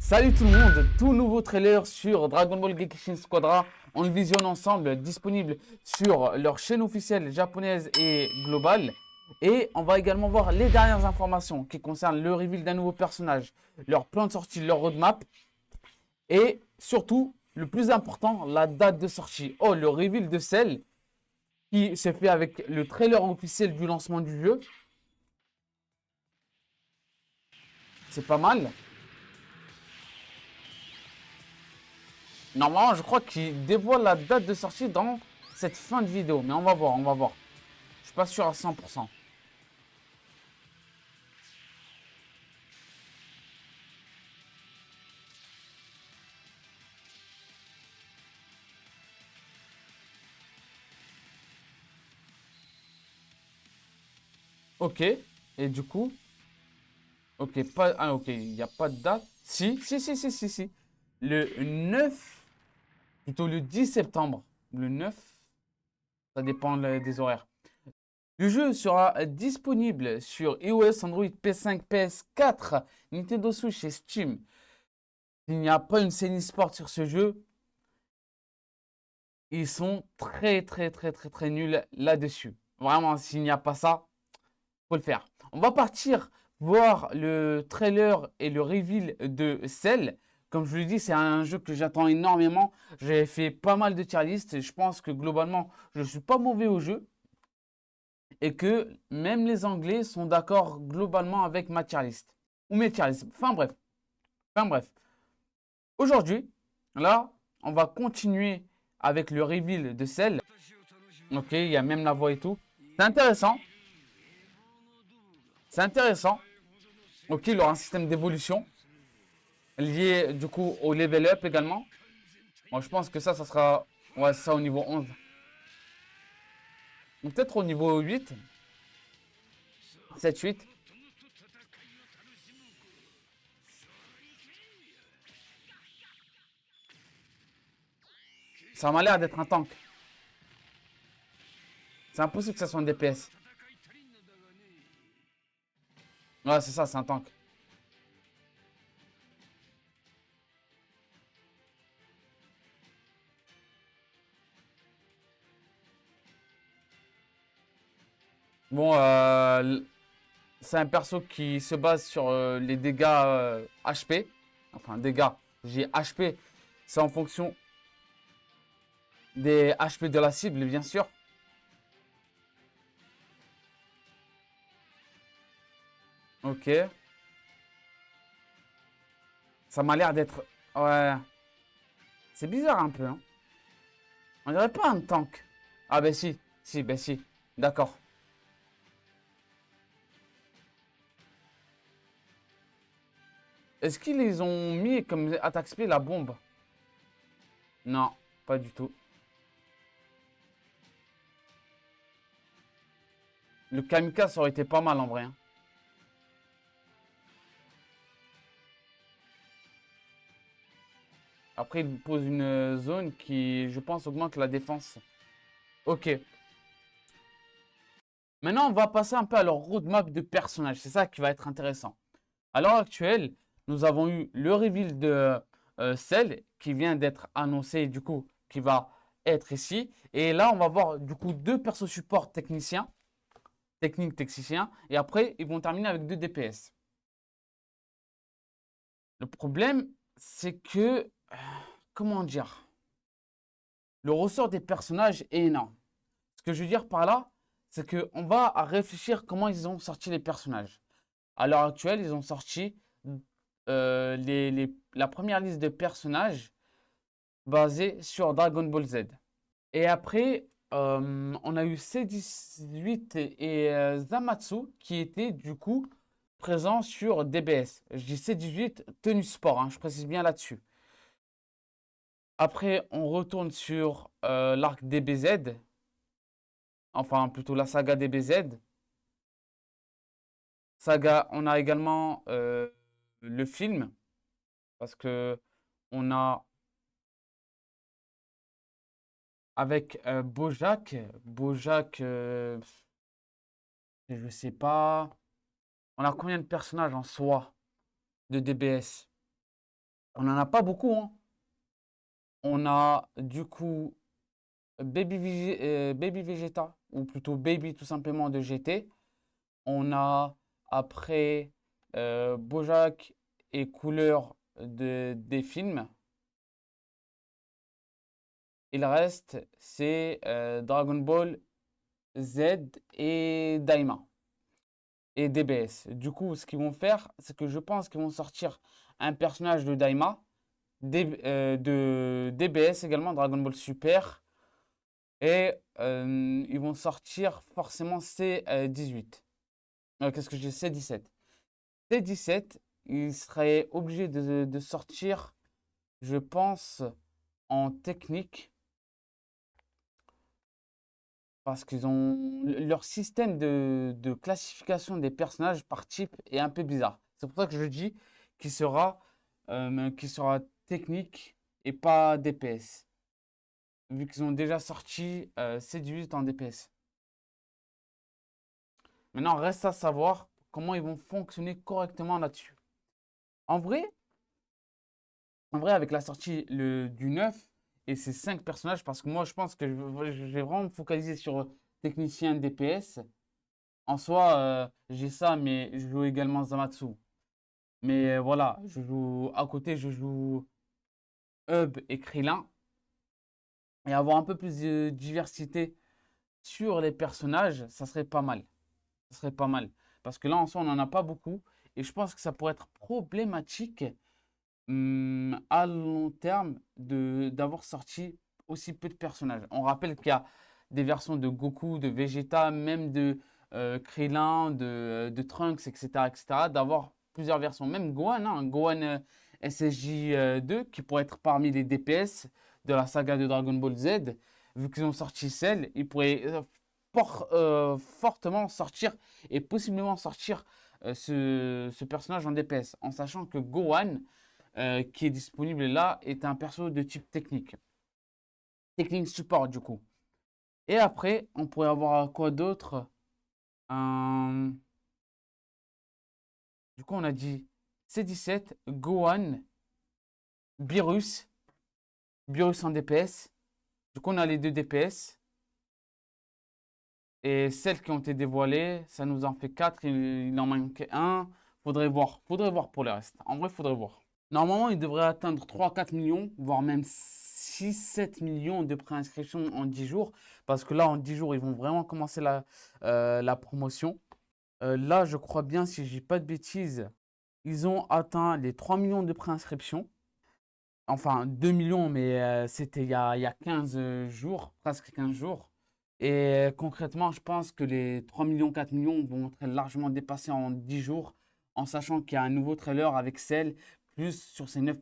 Salut tout le monde, tout nouveau trailer sur Dragon Ball Gekishin Squadra. On le visionne ensemble, disponible sur leur chaîne officielle japonaise et globale. Et on va également voir les dernières informations qui concernent le reveal d'un nouveau personnage, leur plan de sortie, leur roadmap. Et surtout, le plus important, la date de sortie. Oh, le reveal de Cell qui se fait avec le trailer officiel du lancement du jeu. C'est pas mal. Normalement, je crois qu'il dévoile la date de sortie dans cette fin de vidéo. Mais on va voir, on va voir. Je suis pas sûr à 100%. Ok. Et du coup, ok, pas, ah, ok, il n'y a pas de date. Si. Le 9, plutôt le 10 septembre. Le 9, ça dépend des horaires. Le jeu sera disponible sur iOS, Android, PS5, PS4, Nintendo Switch et Steam. Il n'y a pas une scène e-sport sur ce jeu. Ils sont très nuls là-dessus. Vraiment, s'il n'y a pas ça, faut le faire. On va partir voir le trailer et le reveal de Cell. Comme je vous l'ai dit, c'est un jeu que j'attends énormément. J'ai fait pas mal de tier list et je pense que globalement, je ne suis pas mauvais au jeu. Et que même les Anglais sont d'accord globalement avec ma tier list. Ou mes tier list. Enfin bref. Aujourd'hui, là, on va continuer avec le reveal de Cell. Ok, il y a même la voix et tout. C'est intéressant. C'est intéressant. Ok, il aura un système d'évolution lié du coup au level up également. Moi, je pense que ça sera ouais, ça au niveau 11. Ou peut-être au niveau 8, 7, 8. Ça m'a l'air d'être un tank. C'est impossible que ça soit un DPS. Ouais, c'est ça, c'est un tank. Bon, c'est un perso qui se base sur les dégâts HP. Enfin, dégâts. J'ai HP. C'est en fonction des HP de la cible, bien sûr. Ok. Ça m'a l'air d'être... Ouais. C'est bizarre un peu, hein. On dirait pas un tank. Ah ben si. Si, ben si. D'accord. Est-ce qu'ils les ont mis comme attaque spé la bombe? Non, pas du tout. Le kamikaze aurait été pas mal en vrai, hein. Après, il pose une zone qui, je pense, augmente la défense. Ok. Maintenant, on va passer un peu à leur roadmap de personnages. C'est ça qui va être intéressant. À l'heure actuelle, nous avons eu le reveal de Cell qui vient d'être annoncé, du coup, qui va être ici. Et là, on va voir, du coup, deux persos support techniciens, techniciens. Et après, ils vont terminer avec deux DPS. Le problème, c'est que, comment dire, le ressort des personnages est énorme. Ce que je veux dire par là, c'est qu'on va réfléchir comment ils ont sorti les personnages. À l'heure actuelle, ils ont sorti la première liste de personnages basée sur Dragon Ball Z. Et après, on a eu C18 et Zamatsu qui étaient du coup présents sur DBS. Je dis C18 tenue sport, hein, je précise bien là-dessus. Après, on retourne sur l'arc DBZ, enfin plutôt la saga DBZ. Saga, on a également le film, parce que on a avec Bojack, je sais pas. On a combien de personnages en soi de DBS? On n'en a pas beaucoup, hein. On a du coup Baby Vegeta, ou plutôt Baby tout simplement de GT. On a après Bojack et Couleur des films. Il reste, c'est Dragon Ball Z et Daima et DBS. Du coup, ce qu'ils vont faire, c'est que je pense qu'ils vont sortir un personnage de Daima, de DBS également, Dragon Ball Super, et ils vont sortir forcément C18. Qu'est-ce que j'ai? C17. C17, ils seraient obligés de sortir, je pense, en technique. Parce qu'ils ont leur système de classification des personnages par type est un peu bizarre. C'est pour ça que je dis qu'il sera technique et pas DPS. Vu qu'ils ont déjà sorti C18 en DPS. Maintenant, reste à savoir comment ils vont fonctionner correctement là-dessus. En vrai, En vrai, avec la sortie du 9 et ces 5 personnages, parce que moi je pense que je vais vraiment me focaliser sur technicien DPS. En soi, j'ai ça, mais je joue également Zamatsu. Mais voilà, je joue à côté, je joue Hub et Krillin. Et avoir un peu plus de diversité sur les personnages, ça serait pas mal. Ça serait pas mal. Parce que là, en soi, on n'en a pas beaucoup. Et je pense que ça pourrait être problématique à long terme d'avoir sorti aussi peu de personnages. On rappelle qu'il y a des versions de Goku, de Vegeta, même de Krillin, de Trunks, etc., etc., d'avoir plusieurs versions. Même Gohan, hein, Gohan SSJ2, qui pourrait être parmi les DPS de la saga de Dragon Ball Z, vu qu'ils ont sorti Cell, ils pourraient fortement sortir et possiblement sortir ce personnage en DPS, en sachant que Gohan, qui est disponible là, est un perso de type technique. Technique support du coup. Et après, on pourrait avoir quoi d'autre? Du coup, on a dit C17, Gohan, Beerus, Beerus en DPS. Du coup, on a les deux DPS. Et celles qui ont été dévoilées, ça nous en fait 4. Il en manquait un. Faudrait voir. Faudrait voir pour le reste. En vrai, faudrait voir. Normalement, il devrait atteindre 3-4 millions, voire même 6-7 millions de préinscriptions en 10 jours. Parce que là, en 10 jours, ils vont vraiment commencer la promotion. Là, je crois bien, si je dis pas de bêtises, ils ont atteint les 3 millions de préinscriptions. Enfin, 2 millions, mais c'était il y a 15 jours, presque 15 jours. Et concrètement, je pense que les 3 millions, 4 millions vont être largement dépassés en 10 jours, en sachant qu'il y a un nouveau trailer avec Cell. Plus sur ces 9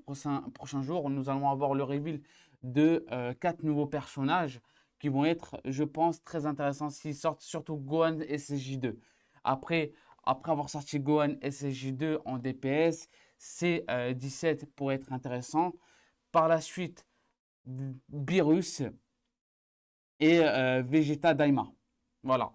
prochains jours, nous allons avoir le reveal de 4 nouveaux personnages qui vont être, je pense, très intéressants s'ils sortent, surtout Gohan SSJ2. Après, après avoir sorti Gohan SSJ2 en DPS, C17 pourrait être intéressant. Par la suite, Beerus et Vegeta Daima. Voilà.